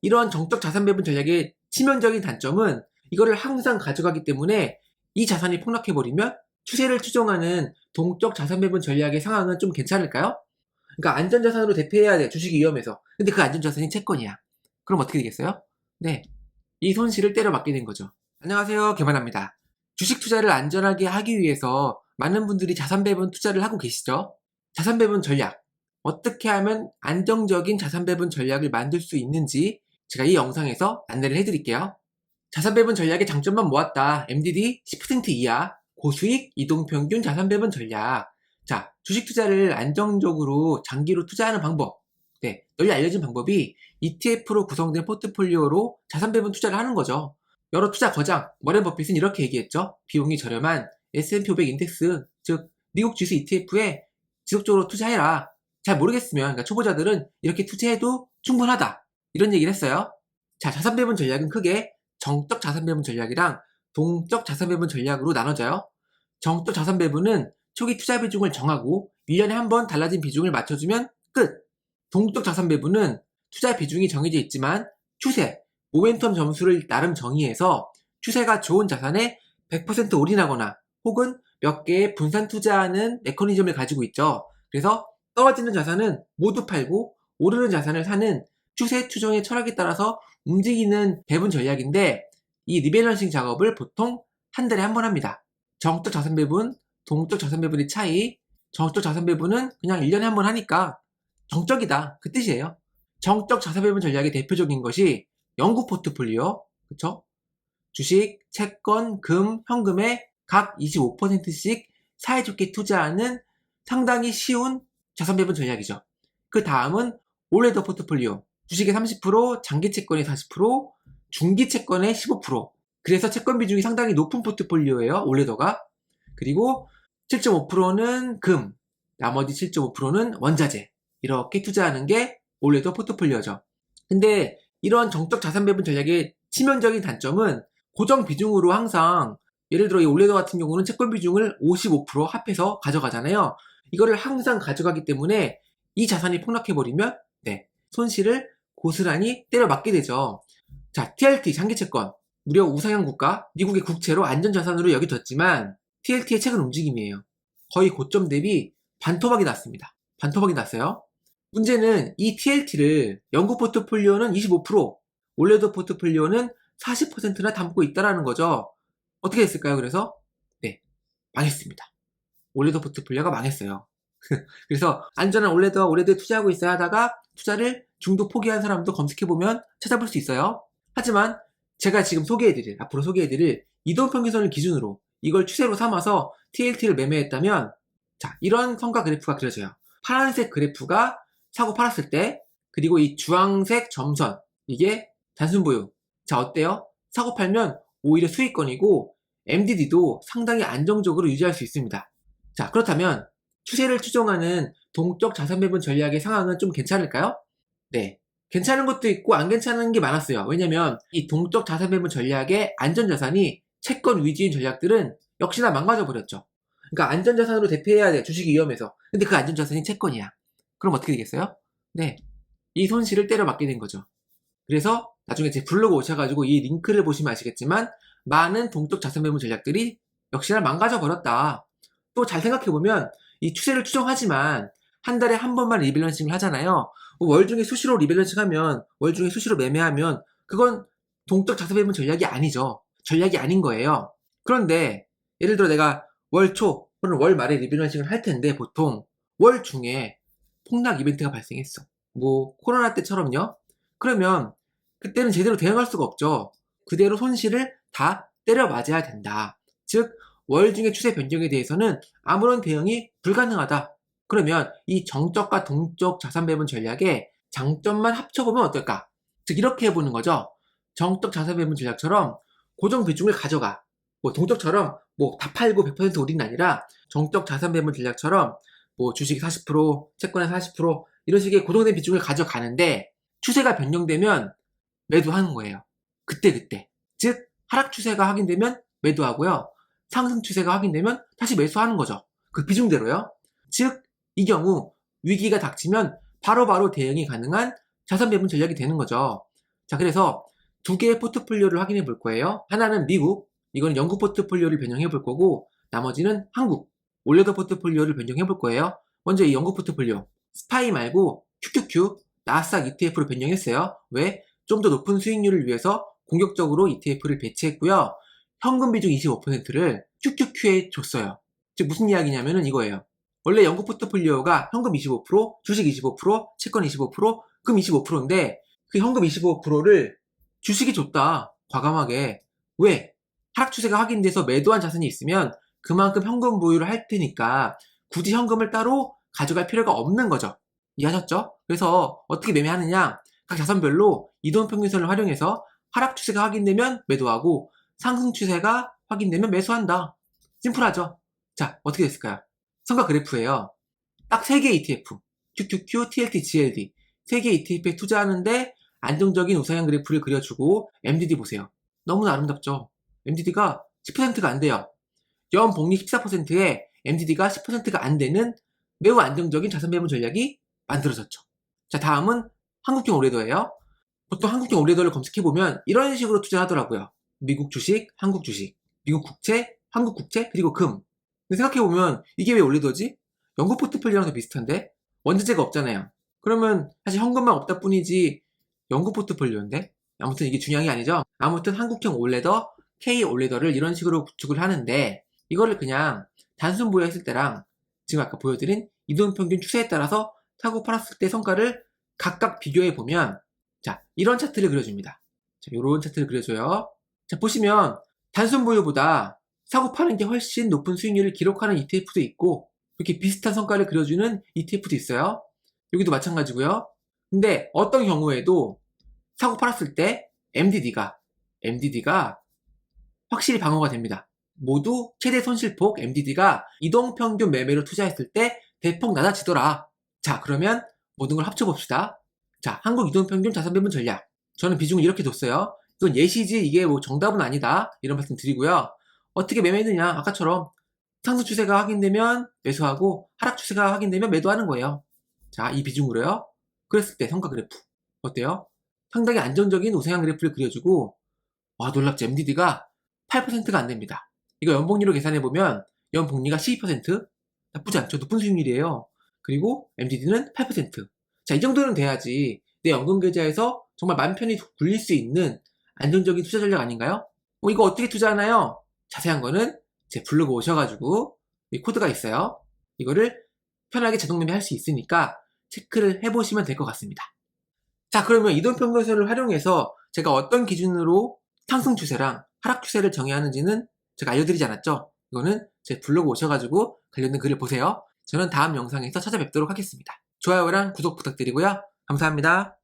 이런 정적 자산 배분 전략의 치명적인 단점은 이거를 항상 가져가기 때문에 이 자산이 폭락해버리면 추세를 추종하는 동적 자산 배분 전략의 상황은 좀 괜찮을까요? 그러니까 안전자산으로 대피해야 돼. 주식이 위험해서. 근데 그 안전자산이 채권이야. 그럼 어떻게 되겠어요? 네. 이 손실을 때려맞게 된 거죠. 안녕하세요. 개만합니다. 주식 투자를 안전하게 하기 위해서 많은 분들이 자산 배분 투자를 하고 계시죠? 자산 배분 전략. 어떻게 하면 안정적인 자산 배분 전략을 만들 수 있는지 제가 이 영상에서 안내를 해드릴게요. 자산 배분 전략의 장점만 모았다. MDD 10% 이하, 고수익, 이동평균 자산 배분 전략. 자, 주식 투자를 안정적으로 장기로 투자하는 방법. 네, 널리 알려진 방법이 ETF로 구성된 포트폴리오로 자산 배분 투자를 하는 거죠. 여러 투자 거장, 워렌 버핏은 이렇게 얘기했죠. 비용이 저렴한 S&P 500 인덱스, 즉 미국 지수 ETF에 지속적으로 투자해라. 잘 모르겠으면, 그러니까 초보자들은 이렇게 투자해도 충분하다. 이런 얘기를 했어요. 자, 자산 배분 전략은 크게 정적 자산 배분 전략이랑 동적 자산 배분 전략으로 나눠져요. 정적 자산 배분은 초기 투자 비중을 정하고 1년에 한 번 달라진 비중을 맞춰주면 끝. 동적 자산 배분은 투자 비중이 정해져 있지만 추세, 모멘텀 점수를 나름 정의해서 추세가 좋은 자산에 100% 올인하거나 혹은 몇 개의 분산 투자하는 메커니즘을 가지고 있죠. 그래서 떨어지는 자산은 모두 팔고 오르는 자산을 사는 추세 추종의 철학에 따라서 움직이는 배분 전략인데 이 리밸런싱 작업을 보통 한 달에 한 번 합니다. 정적 자산 배분, 동적 자산 배분의 차이, 정적 자산 배분은 그냥 1년에 한 번 하니까 정적이다. 그 뜻이에요. 정적 자산 배분 전략의 대표적인 것이 영구 포트폴리오, 그쵸? 주식, 채권, 금, 현금에 각 25%씩 사이좋게 투자하는 상당히 쉬운 자산 배분 전략이죠. 그 다음은 올레더 포트폴리오. 주식의 30%, 장기 채권의 40%, 중기 채권의 15%. 그래서 채권 비중이 상당히 높은 포트폴리오예요. 올레더가. 그리고 7.5%는 금, 나머지 7.5%는 원자재. 이렇게 투자하는 게 올레더 포트폴리오죠. 근데 이런 정적 자산 배분 전략의 치명적인 단점은 고정 비중으로 항상 예를 들어 이 올레더 같은 경우는 채권 비중을 55% 합해서 가져가잖아요. 이거를 항상 가져가기 때문에 이 자산이 폭락해버리면 네, 손실을 고스란히 때려맞게 되죠. 자, TLT 장기채권 무려 우상향 국가 미국의 국채로 안전자산으로 여겨졌지만 TLT의 최근 움직임이에요. 거의 고점 대비 반토막이 났습니다. 반토막이 났어요. 문제는 이 TLT를 영구 포트폴리오는 25%, 올레더 포트폴리오는 40%나 담고 있다는 거죠. 어떻게 됐을까요? 그래서 네, 망했습니다. 올레더 포트폴리오가 망했어요. 그래서 안전한 올레더에 투자하고 있어야 하다가 투자를 중도 포기한 사람도 검색해보면 찾아볼 수 있어요. 하지만 제가 지금 앞으로 소개해드릴 이동평균선을 기준으로 이걸 추세로 삼아서 TLT를 매매했다면 자, 이런 성과 그래프가 그려져요. 파란색 그래프가 사고 팔았을 때, 그리고 이 주황색 점선, 이게 단순 보유. 자, 어때요? 사고 팔면 오히려 수익권이고 MDD도 상당히 안정적으로 유지할 수 있습니다. 자, 그렇다면 추세를 추종하는 동적 자산 배분 전략의 상황은 좀 괜찮을까요? 네. 괜찮은 것도 있고 안 괜찮은 게 많았어요. 왜냐면 이 동적 자산 배분 전략의 안전자산이 채권 위주인 전략들은 역시나 망가져 버렸죠. 그러니까 안전자산으로 대피해야 돼. 주식이 위험해서. 근데 그 안전자산이 채권이야. 그럼 어떻게 되겠어요? 네. 이 손실을 때려맞게 된 거죠. 그래서 나중에 제 블로그 오셔가지고 이 링크를 보시면 아시겠지만 많은 동적 자산 배분 전략들이 역시나 망가져 버렸다. 또 잘 생각해보면 이 추세를 추종하지만 한 달에 한 번만 리밸런싱을 하잖아요. 월 중에 수시로 리밸런싱 하면, 월 중에 수시로 매매하면 그건 동적 자산 배분 전략이 아니죠. 전략이 아닌 거예요. 그런데 예를 들어 내가 월 초 또는 월 말에 리밸런싱을 할 텐데 보통 월 중에 폭락 이벤트가 발생했어. 뭐 코로나 때처럼요. 그러면 그때는 제대로 대응할 수가 없죠. 그대로 손실을 다 때려 맞아야 된다. 즉 월 중의 추세 변경에 대해서는 아무런 대응이 불가능하다. 그러면 이 정적과 동적 자산 배분 전략의 장점만 합쳐보면 어떨까? 즉 이렇게 해보는 거죠. 정적 자산 배분 전략처럼 고정 비중을 가져가. 뭐 동적처럼 뭐 다 팔고 100% 올인이 아니라 정적 자산 배분 전략처럼 뭐 주식 40%, 채권의 40% 이런 식의 고정된 비중을 가져가는데 추세가 변경되면 매도하는 거예요. 그때. 즉 하락 추세가 확인되면 매도하고요. 상승 추세가 확인되면 다시 매수하는 거죠. 그 비중대로요. 즉 이 경우 위기가 닥치면 바로바로 대응이 가능한 자산 배분 전략이 되는 거죠. 자, 그래서 두 개의 포트폴리오를 확인해 볼 거예요. 하나는 미국, 이건 영국 포트폴리오를 변형해 볼 거고, 나머지는 한국, 올레더 포트폴리오를 변경해 볼 거예요. 먼저 이 영국 포트폴리오, 스파이 말고 QQQ, 나스닥 ETF로 변경했어요. 왜? 좀 더 높은 수익률을 위해서 공격적으로 ETF를 배치했고요. 현금 비중 25%를 QQQ에 줬어요. 즉 무슨 이야기냐면은 이거예요. 원래 영국 포트폴리오가 현금 25%, 주식 25%, 채권 25%, 금 25%인데 그 현금 25%를 주식이 줬다. 과감하게. 왜? 하락 추세가 확인돼서 매도한 자산이 있으면 그만큼 현금 보유를 할 테니까 굳이 현금을 따로 가져갈 필요가 없는 거죠. 이해하셨죠? 그래서 어떻게 매매하느냐? 각 자산별로 이동평균선을 활용해서 하락 추세가 확인되면 매도하고 상승 추세가 확인되면 매수한다. 심플하죠? 자, 어떻게 됐을까요? 성과 그래프예요. 딱 3개 ETF, QQQ, TLT, GLD 3개 ETF에 투자하는데 안정적인 우상향 그래프를 그려주고 MDD 보세요. 너무나 아름답죠? MDD가 10%가 안 돼요. 연복리 14%에 MDD가 10%가 안 되는 매우 안정적인 자산 배분 전략이 만들어졌죠. 자, 다음은 한국형 올레더예요. 보통 한국형 올레더를 검색해보면 이런 식으로 투자하더라고요. 미국 주식, 한국 주식, 미국 국채, 한국 국채, 그리고 금. 근데 생각해보면 이게 왜 올레더지? 영국 포트폴리오랑 더 비슷한데? 원자재가 없잖아요. 그러면 사실 현금만 없다 뿐이지 영국 포트폴리오인데? 아무튼 이게 중요한 게 아니죠. 아무튼 한국형 올레더, K 올레더를 이런 식으로 구축을 하는데 이거를 그냥 단순 보유했을 때랑 지금 아까 보여드린 이동평균 추세에 따라서 사고 팔았을 때 성과를 각각 비교해 보면 자, 이런 차트를 그려줍니다. 자, 이런 차트를 그려줘요. 자, 보시면 단순 보유보다 사고 파는 게 훨씬 높은 수익률을 기록하는 ETF도 있고 이렇게 비슷한 성과를 그려주는 ETF도 있어요. 여기도 마찬가지고요. 근데 어떤 경우에도 사고 팔았을 때 MDD가 확실히 방어가 됩니다. 모두 최대 손실폭 MDD가 이동평균 매매로 투자했을 때 대폭 낮아지더라. 자, 그러면 모든 걸 합쳐봅시다. 자, 한국 이동평균 자산배분 전략. 저는 비중을 이렇게 뒀어요. 이건 예시지 이게 뭐 정답은 아니다. 이런 말씀 드리고요. 어떻게 매매했느냐? 아까처럼 상승 추세가 확인되면 매수하고 하락 추세가 확인되면 매도하는 거예요. 자, 이 비중으로요. 그랬을 때 성과 그래프. 어때요? 상당히 안정적인 우상향 그래프를 그려주고 와, 놀랍지. MDD가 8%가 안 됩니다. 이거 연복리로 계산해보면 연복리가 12%? 나쁘지 않죠. 높은 수익률이에요. 그리고 MDD는 8%. 자, 이 정도는 돼야지 내 연금계좌에서 정말 맘 편히 굴릴 수 있는 안정적인 투자 전략 아닌가요? 이거 어떻게 투자하나요? 자세한 거는 제 블로그 오셔가지고 이 코드가 있어요. 이거를 편하게 자동 매매할 수 있으니까 체크를 해보시면 될 것 같습니다. 자, 그러면 이동평균선을 활용해서 제가 어떤 기준으로 상승 추세랑 하락 추세를 정해야 하는지는 제가 알려드리지 않았죠? 이거는 제 블로그 오셔가지고 관련된 글을 보세요. 저는 다음 영상에서 찾아뵙도록 하겠습니다. 좋아요랑 구독 부탁드리고요. 감사합니다.